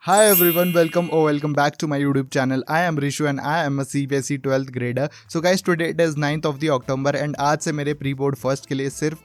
Hi everyone, welcome back to my YouTube channel. I am Rishu and I am a CBSE 12th grader. So guys, today it is 9th of the October and आज से मेरे pre board first के लिए सिर्फ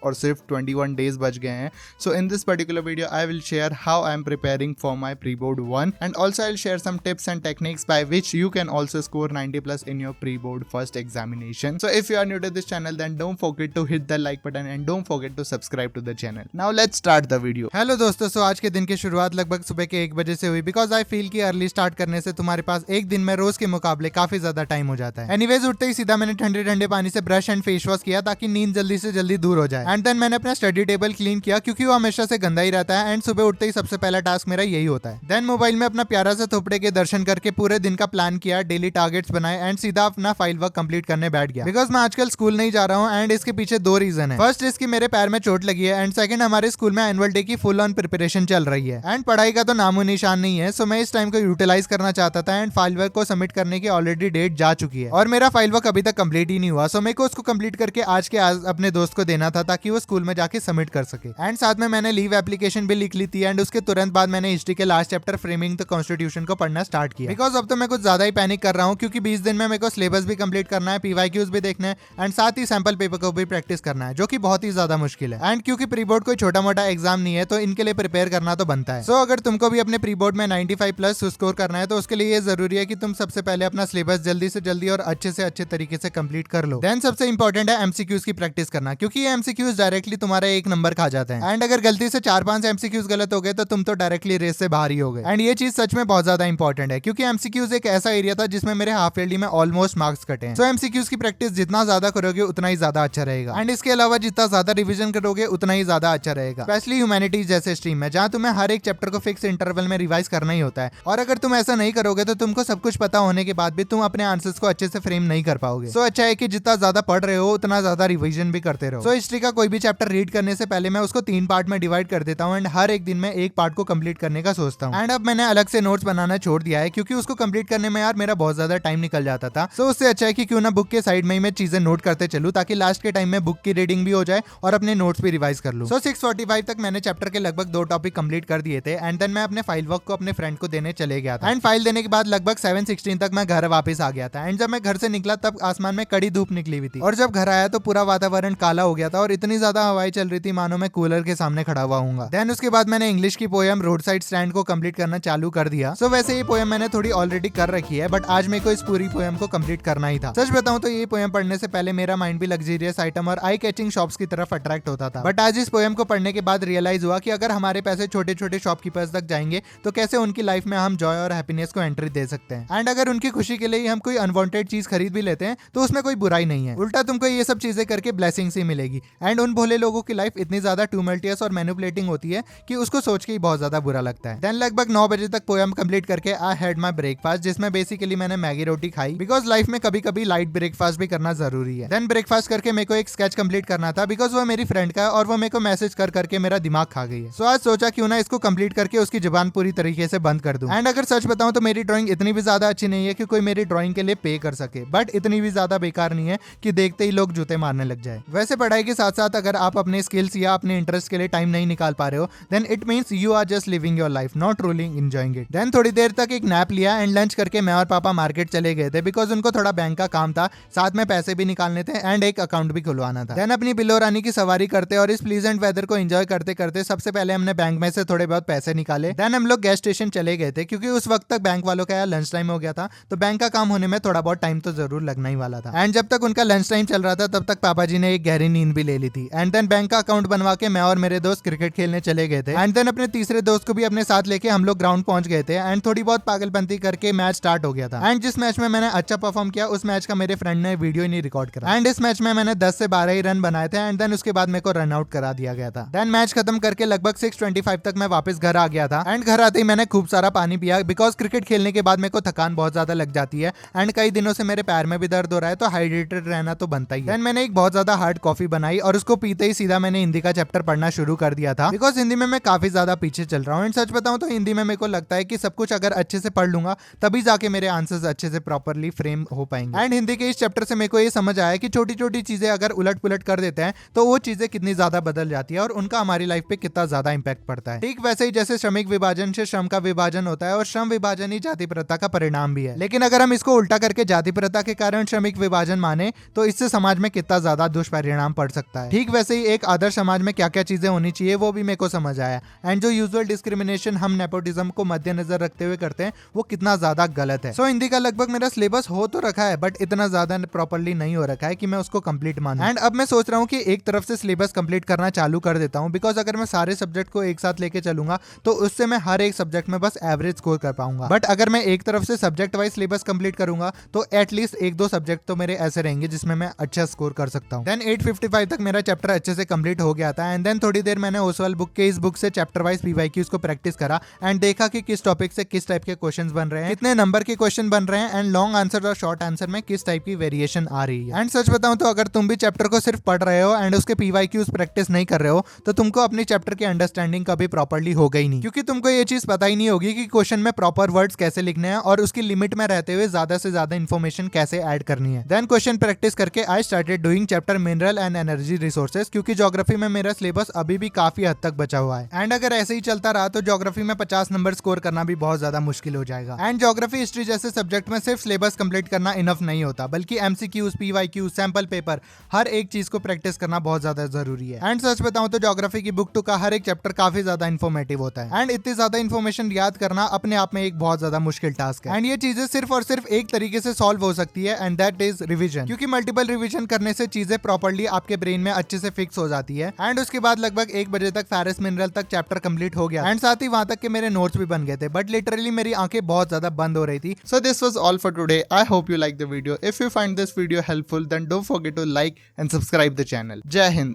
21 days बच गए हैं. So in this particular video, I will share how I am preparing for my pre board 1 and also I'll share some tips and techniques by which you can also score 90 plus in your pre board first examination. So if you are new to this channel, then don't forget to hit the like button and don't forget to subscribe to the channel. Now let's start the video. Hello दोस्तों, सो आज के दिन की शुरुआत लगभग सुबह के 1 बजे से हुई बिकॉज आई फील कि अर्ली स्टार्ट करने से तुम्हारे पास एक दिन में रोज के मुकाबले काफी ज्यादा टाइम हो जाता है. एनीवेज उठते ही सीधा मैंने ठंडे ठंडे पानी से ब्रश एंड फेस वॉश किया ताकि नींद जल्दी से जल्दी दूर हो जाए. एंड देन मैंने अपना स्टडी टेबल क्लीन किया क्योंकि वो हमेशा से गंदा ही रहता है एंड सुबह उठते ही सबसे पहला टास्क मेरा यही होता है. देन मोबाइल में अपना प्यारा सा थोपड़े के दर्शन करके पूरे दिन का प्लान किया, डेली टारगेट्स बनाए एंड सीधा अपना फाइल वर्क कंप्लीट करने बैठ गया बिकॉज मैं आजकल स्कूल नहीं जा रहा हूँ एंड इसके पीछे 2 रीजन है. फर्स्ट इसकी मेरे पैर में चोट लगी है एंड सेकंड हमारे स्कूल में एनुअल डे की फुल ऑन प्रिपरेशन चल रही है एंड पढ़ाई का तो नामो निशान नहीं है. सो मैं इस टाइम को यूटिलाइज करना चाहता था एंड फाइल वर्क को सबमिट करने की ऑलरेडी डेट जा चुकी है और मेरा फाइल वर्क अभी तक कंप्लीट ही नहीं हुआ. सो मेरे को उसको कंप्लीट करके आज के आज अपने दोस्त को देना था ताकि वो स्कूल में जाके सबमिट कर सके. एंड साथ में मैंने लीव एप्लीकेशन भी लिख ली थी एंड उसके तुरंत बाद मैंने हिस्ट्री के last chapter framing the constitution को पढ़ना स्टार्ट किया बिकॉज अब तो मैं कुछ ज्यादा ही पैनिक कर रहा हूँ क्योंकि 20 दिन में मेरे को सिलेबस भी कंप्लीट करना है, पीवाईक्यूज भी देखना है एंड साथ ही सैंपल पेपर को भी प्रैक्टिस करना है जो कि बहुत ही ज्यादा मुश्किल है. एंड क्योंकि प्री बोर्ड कोई छोटा मोटा एग्जाम नहीं है तो इनके लिए प्रिपेयर करना तो बनता है. सो अगर तुमको भी अपने प्री बोर्ड में 95 प्लस स्कोर करना है तो उसके लिए ये जरूरी है कि तुम सबसे पहले अपना सिलेबस जल्दी से जल्दी और अच्छे से अच्छे तरीके से कंप्लीट कर लो. देन सबसे इंपॉर्टेंट है एमसीक्यूज की प्रैक्टिस करना क्योंकि ये एमसीक्यूज डायरेक्टली तुम्हारा 1 नंबर खा जाते हैं एंड अगर गलती से 4-5 एमसीक्यूज गलत हो गए तो तुम तो डायरेक्टली रेस से बाहर ही हो गए. एंड ये चीज सच में बहुत ज्यादा इंपॉर्टेंट है क्योंकि एमसीक्यूज एक ऐसा एरिया था जिसमें मेरे हाफ ईयरली में ऑलमोस्ट मार्क्स कटे हैं. सो एमसीक्यूज की प्रैक्टिस जितना ज्यादा करोगे उतना ही ज्यादा अच्छा रहेगा एंड इसके अलावा जितना ज्यादा रिविजन करोगे उतना ही ज्यादा अच्छा रहेगा, स्पेशली ह्यूमैनिटीज जैसे स्ट्रीम में जहां तुम्हें हर एक चैप्टर को फिक्स इंटरवल में रिवाइज करना ही होता है. और अगर तुम ऐसा नहीं करोगे तो तुमको सब कुछ पता होने के बाद भी तुम अपने आंसर्स को अच्छे से फ्रेम नहीं कर पाओगे. सो अच्छा है कि जितना ज्यादा पढ़ रहे हो उतना ज्यादा रिवीजन भी करते रहो. सो हिस्ट्री का कोई भी चैप्टर रीड करने से पहले मैं उसको 3 पार्ट में डिवाइड कर देता हूँ एंड हर एक दिन में एक पार्ट को कंप्लीट करने का सोचता हूँ. एंड अब मैंने अलग से नोट्स बनाना छोड़ दिया है क्योंकि उसको कंप्लीट करने में यार मेरा बहुत ज्यादा टाइम निकल जाता था. सो उससे अच्छा है कि क्यों ना बुक के साइड में ही मैं चीजें नोट करते चलूं ताकि लास्ट के टाइम में बुक की रीडिंग भी हो जाए और अपने नोट्स भी रिवाइज कर लूं. सो 6:45 तक मैंने चैप्टर के लगभग 2 टॉपिक कंप्लीट कर दिए थे एंड देन मैं अपने फाइल वर्क को अपने फ्रेंड को देने चले गया था. एंड फाइल देने के बाद लगभग 7:16 तक मैं घर वापस आ गया था एंड जब मैं घर से निकला तब आसमान में कड़ी धूप निकली हुई थी और जब घर आया तो पूरा वातावरण काला हो गया था और इतनी ज्यादा हवाएं चल रही थी मानो मैं कूलर के सामने खड़ा हुआ हूँ. देन उसके बाद मैंने इंग्लिश की पोएम रोड साइड स्टैंड को कंप्लीट करना चालू कर दिया. सो वैसे ये पोएम मैंने थोड़ी ऑलरेडी कर रखी है बट आज मेरे को इस पूरी पोएम को कंप्लीट करना ही था. सच बताऊं तो ये पोएम पढ़ने से पहले मेरा माइंड भी लग्जरियस आइटम और आई कैचिंग शॉप्स की तरफ अट्रैक्ट होता था बट आज इस पोएम को पढ़ने के बाद रियलाइज हुआ कि अगर हमारे पैसे छोटे छोटे शॉपकीपर्स तक जाएंगे तो कैसे उनकी लाइफ में हम जॉय और हैप्पीनेस को एंट्री दे सकते हैं. एंड अगर उनकी खुशी के लिए हम कोई अनवांटेड चीज खरीद भी लेते हैं तो उसमें कोई बुराई नहीं है, उल्टा तुमको ये सब चीजें करके ब्लेसिंग्स ही मिलेगी. एंड उन भोले लोगों की लाइफ इतनी ज्यादा ट्यूमल्टियस और मैनिपुलेटिंग होती है कि उसको सोच के ही बहुत ज्यादा बुरा लगता है. देन लगभग 9 बजे तक पोएम कंप्लीट करके आई हैड माय ब्रेकफास्ट जिसमें बेसिकली मैंने मैगी रोटी खाई बिकॉज लाइफ में कभी कभी लाइट ब्रेकफास्ट भी करना जरूरी है. देन ब्रेकफास्ट करके मेरे को एक स्केच कंप्लीट करना था बिकॉज वो मेरी फ्रेंड का है और वो मेरे को मैसेज कर करके मेरा दिमाग खा गई है. सो आज सोचा क्यों ना इसको कंप्लीट करके उसकी जुबान पूरी तरीके से बंद कर दूं. एंड अगर सच बताऊं तो मेरी ड्राइंग इतनी भी ज्यादा अच्छी नहीं है कि कोई मेरी ड्राइंग के लिए पे कर सके बट इतनी भी ज्यादा बेकार नहीं है कि देखते ही लोग जूते मारने लग जाए. वैसे पढ़ाई के साथ साथ अगर आप अपने स्किल्स या अपने इंटरेस्ट के लिए टाइम नहीं निकाल पा रहे हो then it means you are just living your life not truly enjoying it. देन थोड़ी देर तक एक नैप लिया एंड लंच करके मैं और पापा मार्केट चले गए थे बिकॉज उनको थोड़ा बैंक का काम था, साथ में पैसे भी निकालने थे एंड एक अकाउंट भी खुलवाना था. देन अपनी बिल्लो रानी की सवारी करते और इस प्लीजेंट वेदर को एंजॉय करते करते सबसे पहले हमने बैंक में से थोड़े बहुत पैसे निकाले. देन हम लोग गैस स्टेशन चले गए थे क्योंकि उस वक्त तक बैंक वालों का यार लंच टाइम हो गया था तो बैंक का काम होने में थोड़ा बहुत टाइम तो जरूर लगना ही वाला था. एंड जब तक उनका लंच टाइम चल रहा था तब तक पापा जी ने एक गहरी नींद भी ले ली थी. एंड देन बैंक का अकाउंट बनवा के मैं और मेरे दोस्त क्रिकेट खेलने चले गए थे. एंड देन अपने तीसरे दोस्त को भी अपने साथ लेके हम लोग ग्राउंड पहुंच गए थे एंड थोड़ी बहुत पागलपंती करके मैच स्टार्ट हो गया था. एंड जिस मैच में मैंने अच्छा परफॉर्म किया उस मैच का मेरे फ्रेंड ने वीडियो नहीं रिकॉर्ड करा एंड इस मैच में मैंने 10 से 12 ही रन बनाए थे एंड देन उसके बाद मेरे को रन आउट करा दिया गया था. देन मैच खत्म करके लगभग 6:25 तक मैं वापस घर आ गया था एंड घर आते ही मैंने खूब सारा पानी पिया बिकॉज क्रिकेट खेलने के बाद मेरे को थकान बहुत ज्यादा लग जाती है एंड कई दिनों से मेरे पैर में भी दर्द हो रहा है तो हाइड्रेटेड रहना तो बनता ही है. देन मैंने एक बहुत ज्यादा हार्ड कॉफी बनाई और उसको पीते ही सीधा मैंने हिंदी का चैप्टर पढ़ना शुरू कर दिया था बिकॉज हिंदी में मैं काफी ज्यादा पीछे चल रहा हूँ. एंड सच बताऊं तो हिंदी में मेरे को लगता है कि सब कुछ अगर अच्छे से पढ़ लूंगा तभी जाके मेरे आंसर्स अच्छे से प्रॉपरली फ्रेम हो पाएंगे. एंड हिंदी के इस चैप्टर से मेरे को ये समझ आया कि छोटी छोटी चीजें अगर उलट पुलट कर देते हैं तो वो चीजें कितनी ज्यादा बदल जाती है और उनका हमारी लाइफ पे कितना ज्यादा इंपैक्ट पड़ता है. ठीक वैसे ही जैसे श्रमिक विभाजन से श्रम का विभाजन होता है और श्रम विभाजन ही जाति प्रथा का परिणाम भी है। लेकिन अगर हम इसको उल्टा करके जाति प्रथा के कारण श्रमिक विभाजन माने तो इससे समाज में कितना ज्यादा दुष्परिणाम पड़ सकता है। ठीक वैसे ही एक आदर्श समाज में क्या क्या चीजें होनी चाहिए वो भी मेरे को समझ आया। एंड जो यूजुअल डिस्क्रिमिनेशन हम नेपोटिज्म को मद्देनजर रखते हुए करते हैं वो कितना ज्यादा गलत है। सो हिंदी का लगभग मेरा सिलेबस हो तो रखा है बट इतना ज्यादा प्रॉपर्ली नहीं हो रखा है कि मैं उसको कंप्लीट मानूं। एंड अब मैं सोच रहा हूँ कि एक तरफ से सिलेबस कंप्लीट करना चालू कर देता हूँ, बिकॉज अगर मैं सारे सब्जेक्ट को एक साथ लेके चलूंगा तो उससे मैं हर एक सब्जेक्ट में बस एवरेज स्कोर कर पाऊंगा। बट अगर मैं एक तरफ से सब्जेक्ट वाइज सिलेबस कंप्लीट करूंगा तो एटलीस्ट एक दो सब्जेक्ट तो मेरे ऐसे रहेंगे जिसमें मैं अच्छा स्कोर कर सकता हूँ। देन 855 तक मेरा चैप्टर अच्छे से कंप्लीट हो गया था। एंड देन थोड़ी देर मैंने ओसवाल बुक के इस बुक से चैप्टर वाइज पीवाईक्यूज को प्रैक्टिस करा एंड देखा कि किस टॉपिक से किस टाइप के क्वेश्चंस बन रहे हैं, कितने नंबर के क्वेश्चन बन रहे हैं एंड लॉन्ग आंसर और शॉर्ट आंसर में किस टाइप की वेरिएशन आ रही है। एंड सच बताऊं तो अगर तुम भी चैप्टर को सिर्फ पढ़ रहे हो एंड उसके पीवाईक्यूज प्रैक्टिस नहीं कर रहे हो तो तुमको अपनी चैप्टर की अंडरस्टैंडिंग कभी प्रॉपर्ली हो गई नहीं, क्योंकि तुमको ये चीज पता ही नहीं होगी कि क्वेश्चन में प्रॉपर वर्ड्स कैसे लिखने हैं और उसकी लिमिट में रहते हुए ज्यादा से ज्यादा इन्फॉर्मेशन कैसे ऐड करनी है। देन क्वेश्चन प्रैक्टिस करके I started doing chapter mineral and energy resources, क्योंकि ज्योग्राफी में मेरा सिलेबस अभी भी काफी हद तक बचा हुआ है। एंड अगर ऐसे ही चलता रहा तो ज्योग्राफी में 50 नंबर स्कोर करना भी बहुत ज्यादा मुश्किल हो जाएगा। एंड ज्योग्राफी हिस्ट्री जैसे सब्जेक्ट में सिर्फ सिलेबस कंप्लीट करना इनफ नहीं होता, बल्कि एमसीक्यूज, पीवाईक्यूज, सैंपल पेपर, हर एक चीज को प्रैक्टिस करना बहुत ज्यादा जरूरी है। एंड सच बताऊं तो ज्योग्राफी की बुक 2 का हर एक चैप्टर काफी ज्यादा इन्फॉर्मेटिव होता है एंड इतनी ज्यादा इन्फॉर्मेशन याद करना अपने आप में एक बहुत ज्यादा मुश्किल टास्क है। एंड ये चीजें सिर्फ और सिर्फ एक तरीके से सॉल्व हो सकती है एंड दैट इज रिवीजन, क्योंकि मल्टीपल रिवीजन करने से चीजें प्रॉपर्ली आपके ब्रेन में अच्छे से फिक्स हो जाती है। एंड उसके बाद लगभग 1 बजे तक फेरस मिनरल तक चैप्टर कंप्लीट हो गया एंड साथ ही वहां तक के मेरे नोट्स भी बन गए थे, बट लिटरली मेरी आंखें बहुत ज्यादा बंद हो रही थी। So this was all for today. I hope you liked the video. If you find this video helpful, then don't forget to like and subscribe the channel. Jai Hind.